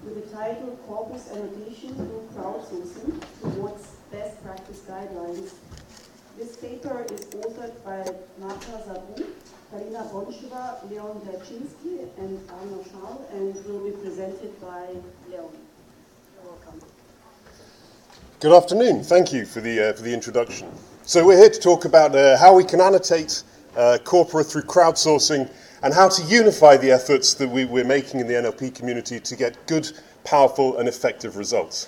with the title Corpus Annotation through Crowdsourcing towards Best Practice Guidelines. This paper is authored by Marta Zabu, Karina Boncheva, Leon Daczynski, and Arno Schall, and will be presented by Leon. You're welcome. Good afternoon. Thank you for the introduction. So we're here to talk about how we can annotate corpora through crowdsourcing and how to unify the efforts that we're making in the NLP community to get good, powerful, and effective results.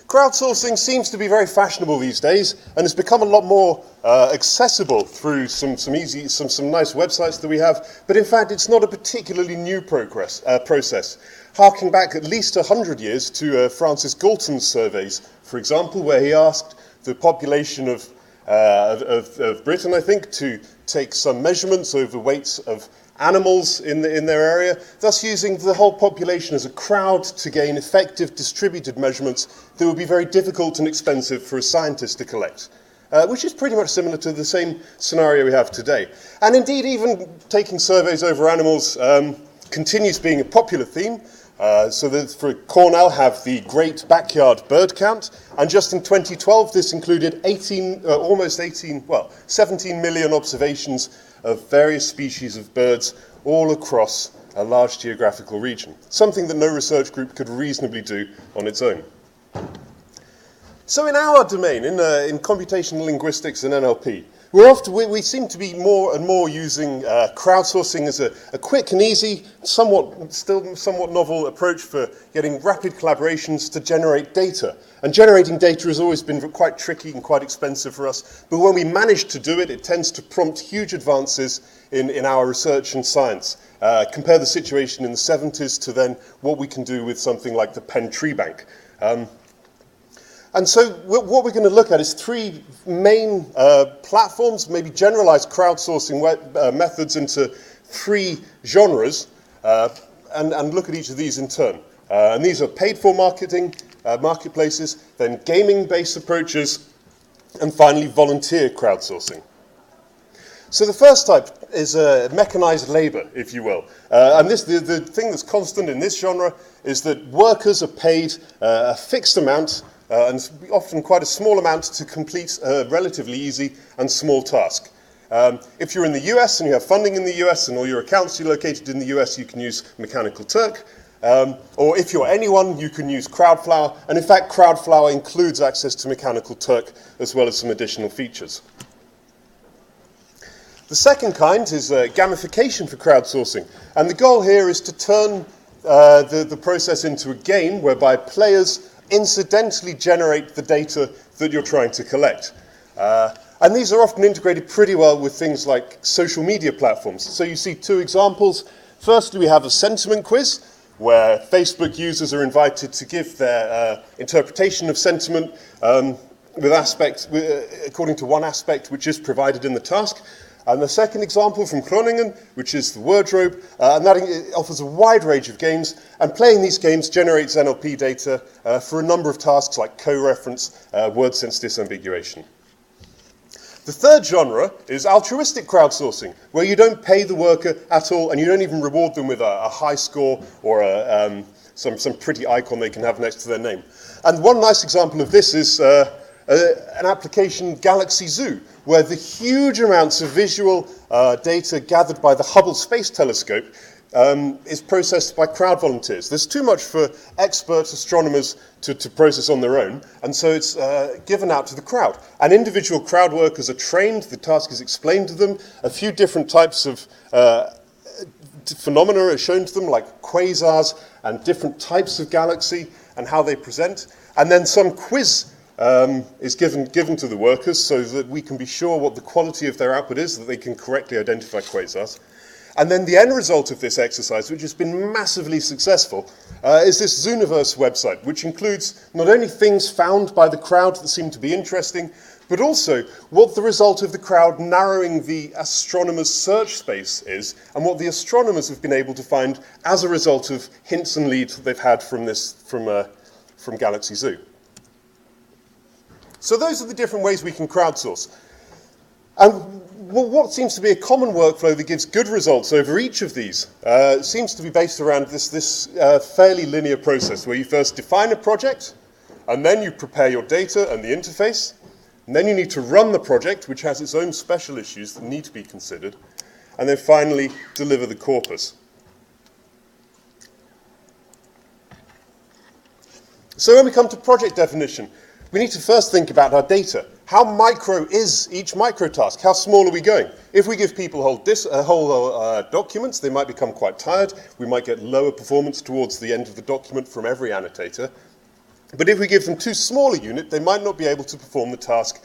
Crowdsourcing seems to be very fashionable these days, and it's become a lot more accessible through some nice websites that we have. But in fact, it's not a particularly new process. Harking back at least 100 years to Francis Galton's surveys, for example, where he asked the population of Britain, I think, to take some measurements over weights of animals in their area, thus using the whole population as a crowd to gain effective distributed measurements that would be very difficult and expensive for a scientist to collect, which is pretty much similar to the same scenario we have today. And indeed, even taking surveys over animals continues being a popular theme. So that for Cornell have the Great Backyard Bird Count, and just in 2012 this included 17 million observations of various species of birds all across a large geographical region, something that no research group could reasonably do on its own. So in our domain, in computational linguistics and NLP, we seem to be more and more using crowdsourcing as a quick and easy, still somewhat novel approach for getting rapid collaborations to generate data. And generating data has always been quite tricky and quite expensive for us. But when we manage to do it, it tends to prompt huge advances in our research and science. Compare the situation in the 70s to then what we can do with something like the Penn Tree Bank. And so what we're going to look at is three main platforms, maybe generalized crowdsourcing methods into three genres, and look at each of these in turn. And these are paid-for marketing, marketplaces, then gaming-based approaches, and finally volunteer crowdsourcing. So the first type is mechanized labor, if you will. And the thing that's constant in this genre is that workers are paid a fixed amount, and often quite a small amount, to complete a relatively easy and small task. If you're in the US and you have funding in the US and all your accounts are located in the US, you can use Mechanical Turk. Or if you're anyone, you can use Crowdflower. And in fact, Crowdflower includes access to Mechanical Turk as well as some additional features. The second kind is gamification for crowdsourcing. And the goal here is to turn the process into a game whereby players incidentally generate the data that you're trying to collect. And these are often integrated pretty well with things like social media platforms. So you see two examples. Firstly, we have a sentiment quiz, where Facebook users are invited to give their interpretation of sentiment according to one aspect which is provided in the task. And the second example from Groningen, which is the wardrobe, and that offers a wide range of games, and playing these games generates NLP data for a number of tasks like co-reference, word sense disambiguation. The third genre is altruistic crowdsourcing, where you don't pay the worker at all, and you don't even reward them with a high score or some pretty icon they can have next to their name. And one nice example of this is an application, Galaxy Zoo, where the huge amounts of visual data gathered by the Hubble Space Telescope is processed by crowd volunteers. There's too much for expert astronomers to process on their own, and so it's given out to the crowd. And individual crowd workers are trained, the task is explained to them, a few different types of phenomena are shown to them, like quasars and different types of galaxy and how they present, and then some quiz is given to the workers so that we can be sure what the quality of their output is, so that they can correctly identify quasars. And then the end result of this exercise, which has been massively successful, is this Zuniverse website, which includes not only things found by the crowd that seem to be interesting, but also what the result of the crowd narrowing the astronomers' search space is, and what the astronomers have been able to find as a result of hints and leads that they've had from Galaxy Zoo. So those are the different ways we can crowdsource. And what seems to be a common workflow that gives good results over each of these seems to be based around this fairly linear process where you first define a project, and then you prepare your data and the interface, and then you need to run the project, which has its own special issues that need to be considered, and then finally deliver the corpus. So when we come to project definition, we need to first think about our data. How micro is each micro task? How small are we going? If we give people whole documents, they might become quite tired. We might get lower performance towards the end of the document from every annotator. But if we give them too small a unit, they might not be able to perform the task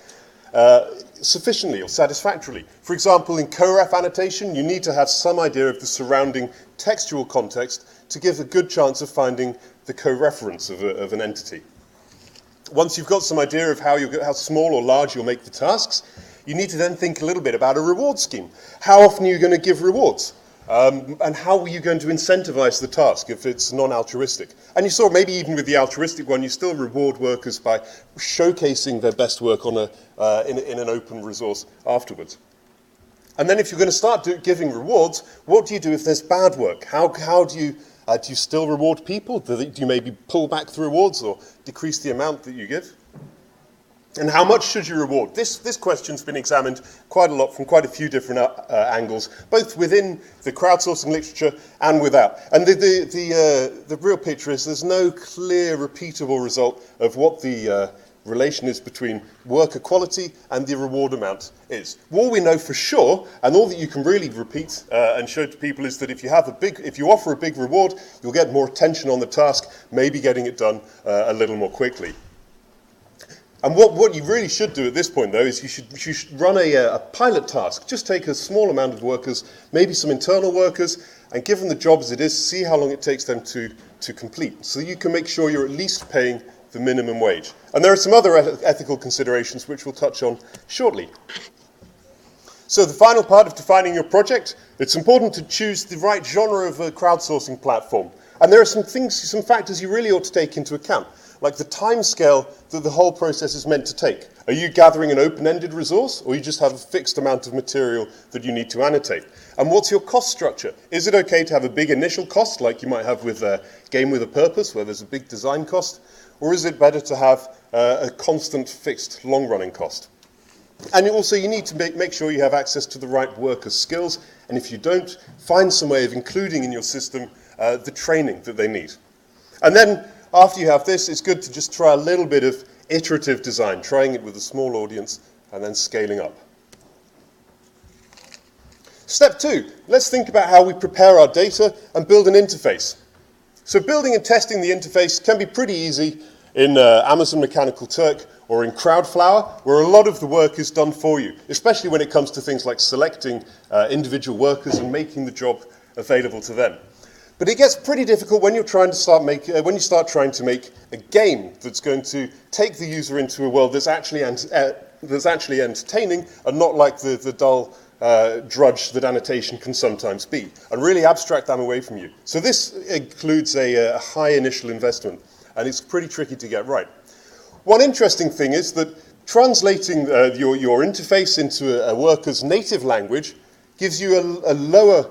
sufficiently or satisfactorily. For example, in co-ref annotation, you need to have some idea of the surrounding textual context to give a good chance of finding the co-reference of an entity. Once you've got some idea of how small or large you'll make the tasks, you need to then think a little bit about a reward scheme. How often are you going to give rewards? And how are you going to incentivize the task if it's non-altruistic? And you saw maybe even with the altruistic one, you still reward workers by showcasing their best work on in an open resource afterwards. And then if you're going to start giving rewards, what do you do if there's bad work? How do you still reward people? Do you maybe pull back the rewards or decrease the amount that you give? And how much should you reward? This question's been examined quite a lot from quite a few different angles, both within the crowdsourcing literature and without. And the real picture is there's no clear, repeatable result of what the relation is between worker quality and the reward amount is. All we know for sure, and all that you can really repeat and show to people, is that if you offer a big reward, you'll get more attention on the task, maybe getting it done a little more quickly. And what you really should do at this point, though, is you should run a pilot task. Just take a small amount of workers, maybe some internal workers, and give them the job as it is, see how long it takes them to complete. So you can make sure you're at least paying the minimum wage. And there are some other ethical considerations which we'll touch on shortly. So the final part of defining your project, it's important to choose the right genre of a crowdsourcing platform. And there are some factors you really ought to take into account, like the time scale that the whole process is meant to take. Are you gathering an open-ended resource, or you just have a fixed amount of material that you need to annotate? And what's your cost structure? Is it okay to have a big initial cost, like you might have with a game with a purpose, where there's a big design cost? Or is it better to have a constant, fixed, long-running cost? And also you need to make sure you have access to the right workers' skills, and if you don't, find some way of including in your system the training that they need. And then, after you have this, it's good to just try a little bit of iterative design, trying it with a small audience, and then scaling up. Step 2, let's think about how we prepare our data and build an interface. So building and testing the interface can be pretty easy in Amazon Mechanical Turk or in Crowdflower, where a lot of the work is done for you, especially when it comes to things like selecting individual workers and making the job available to them. But it gets pretty difficult when you start trying to make a game that's going to take the user into a world that's actually entertaining and not like the dull drudge that annotation can sometimes be, and really abstract them away from you. So this includes a high initial investment, and it's pretty tricky to get right. One interesting thing is that translating your interface into a worker's native language gives you a lower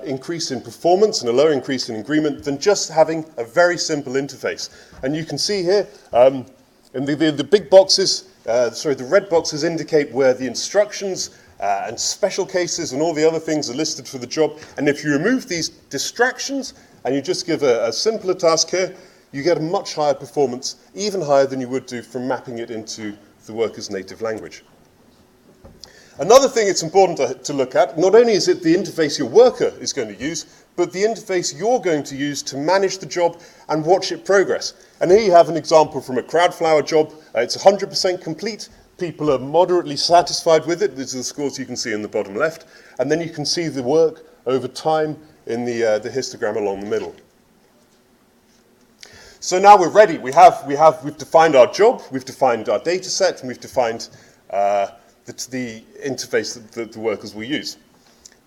increase in performance and a lower increase in agreement than just having a very simple interface. And you can see here, in the big boxes, the red boxes indicate where the instructions and special cases and all the other things are listed for the job. And if you remove these distractions and you just give a simpler task here, you get a much higher performance, even higher than you would do from mapping it into the worker's native language. Another thing it's important to look at, not only is it the interface your worker is going to use, but the interface you're going to use to manage the job and watch it progress. And here you have an example from a Crowdflower job. It's 100% complete. People are moderately satisfied with it. These are the scores you can see in the bottom left. And then you can see the work over time in the histogram along the middle. So now we're ready. We've defined our job, we've defined our data set, and we've defined the interface that the workers will use.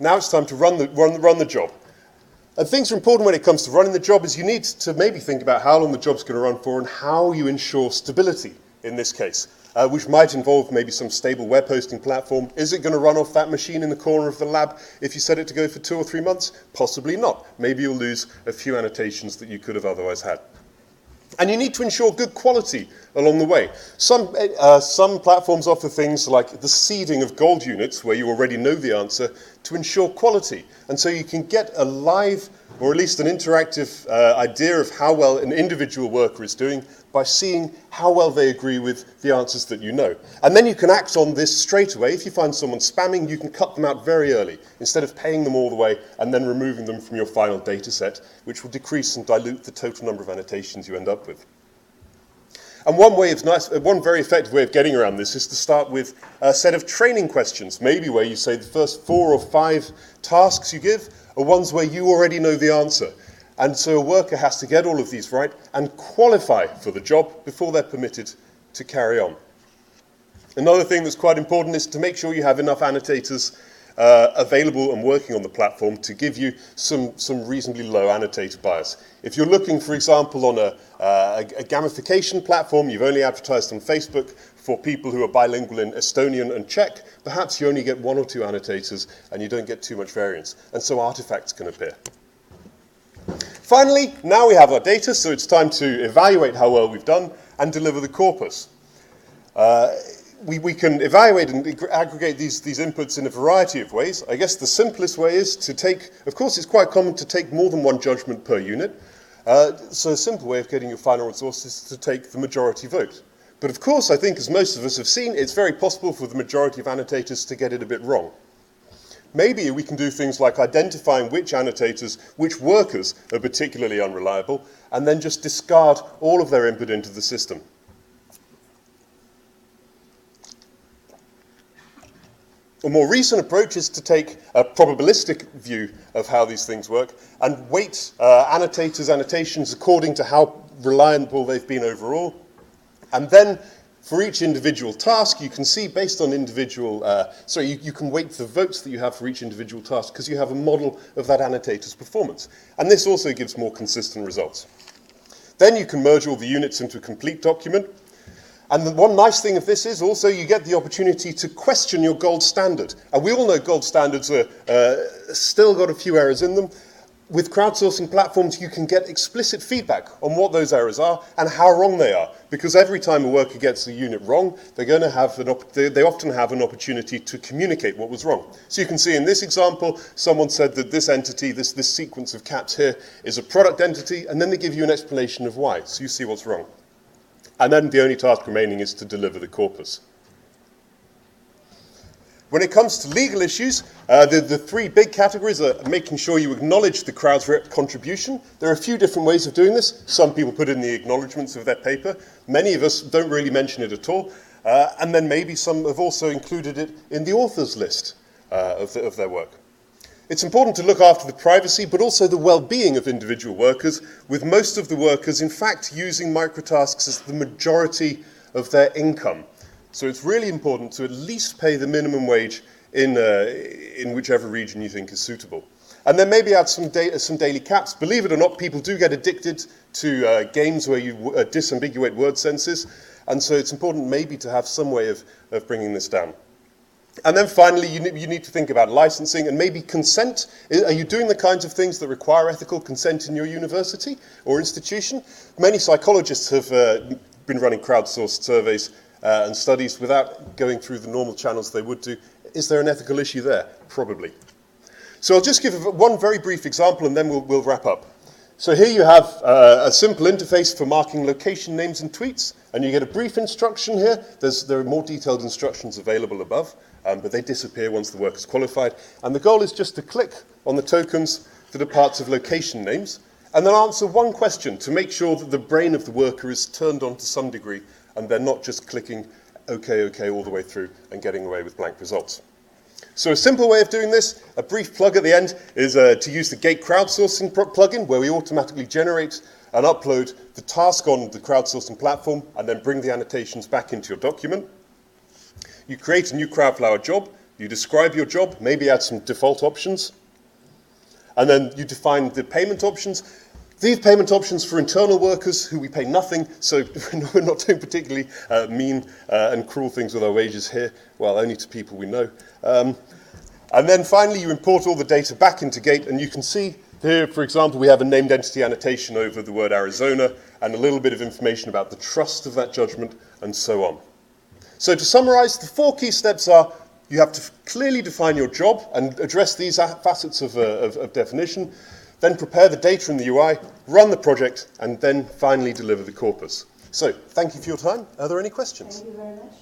Now it's time to run the job. And things are important when it comes to running the job is you need to maybe think about how long the job's going to run for and how you ensure stability. in this case, which might involve maybe some stable web hosting platform. Is it going to run off that machine in the corner of the lab if you set it to go for 2 or 3 months? Possibly not. Maybe you'll lose a few annotations that you could have otherwise had. And you need to ensure good quality along the way. Some platforms offer things like the seeding of gold units, where you already know the answer, to ensure quality. And so you can get a live, or at least an interactive idea of how well an individual worker is doing by seeing how well they agree with the answers that you know. And then you can act on this straight away. If you find someone spamming, you can cut them out very early, instead of paying them all the way and then removing them from your final data set, which will decrease and dilute the total number of annotations you end up with. And one very effective way of getting around this is to start with a set of training questions, maybe where you say the first 4 or 5 tasks you give are ones where you already know the answer. And so a worker has to get all of these right and qualify for the job before they're permitted to carry on. Another thing that's quite important is to make sure you have enough annotators available and working on the platform to give you some reasonably low annotator bias. If you're looking, for example, on a gamification platform, you've only advertised on Facebook for people who are bilingual in Estonian and Czech, perhaps you only get 1 or 2 annotators and you don't get too much variance, and so artifacts can appear. Finally, now we have our data, so it's time to evaluate how well we've done and deliver the corpus. We can evaluate and aggregate these inputs in a variety of ways. I guess the simplest way is to take, of course it's quite common to take more than 1 judgment per unit, so a simple way of getting your final resource is to take the majority vote. But of course, I think as most of us have seen, it's very possible for the majority of annotators to get it a bit wrong. Maybe we can do things like identifying which annotators, which workers are particularly unreliable, and then just discard all of their input into the system. A more recent approach is to take a probabilistic view of how these things work and weight annotations according to how reliable they've been overall. And then for each individual task, you can see based on individual, you can weight the votes that you have for each individual task because you have a model of that annotator's performance. And this also gives more consistent results. Then you can merge all the units into a complete document. And the one nice thing of this is also you get the opportunity to question your gold standard. And we all know gold standards are still got a few errors in them. With crowdsourcing platforms, you can get explicit feedback on what those errors are and how wrong they are. Because every time a worker gets a unit wrong, they're going to have they often have an opportunity to communicate what was wrong. So you can see in this example, someone said that this entity, this sequence of caps here, is a product entity, and then they give you an explanation of why. So you see what's wrong. And then the only task remaining is to deliver the corpus. When it comes to legal issues, the 3 big categories are making sure you acknowledge the crowd's contribution. There are a few different ways of doing this. Some people put in the acknowledgements of their paper. Many of us don't really mention it at all. And then maybe some have also included it in the author's list of their work. It's important to look after the privacy, but also the well-being of individual workers, with most of the workers, in fact, using microtasks as the majority of their income. So it's really important to at least pay the minimum wage in whichever region you think is suitable. And then maybe add some daily caps. Believe it or not, people do get addicted to games where you disambiguate word senses, and so it's important maybe to have some way of bringing this down. And then finally, you need to think about licensing and maybe consent. Are you doing the kinds of things that require ethical consent in your university or institution? Many psychologists have been running crowdsourced surveys and studies without going through the normal channels they would do. Is there an ethical issue there? Probably. So I'll just give one very brief example and then we'll wrap up. So here you have a simple interface for marking location names in tweets, and you get a brief instruction here. There are more detailed instructions available above, but they disappear once the work is qualified. And the goal is just to click on the tokens that are parts of location names, and then answer one question to make sure that the brain of the worker is turned on to some degree, and they're not just clicking OK all the way through and getting away with blank results. So a simple way of doing this, a brief plug at the end, is to use the Gate crowdsourcing plugin, where we automatically generate and upload the task on the crowdsourcing platform and then bring the annotations back into your document. You create a new Crowdflower job, you describe your job, maybe add some default options, and then you define the payment options. These payment options for internal workers who we pay nothing, so we're not doing particularly mean and cruel things with our wages here, well, only to people we know. And then finally, you import all the data back into Gate, and you can see here, for example, we have a named entity annotation over the word Arizona, and a little bit of information about the trust of that judgment, and so on. So to summarize, the 4 key steps are: you have to clearly define your job and address these facets of definition, then prepare the data in the UI, run the project, and then finally deliver the corpus. So, thank you for your time. Are there any questions? Thank you very much.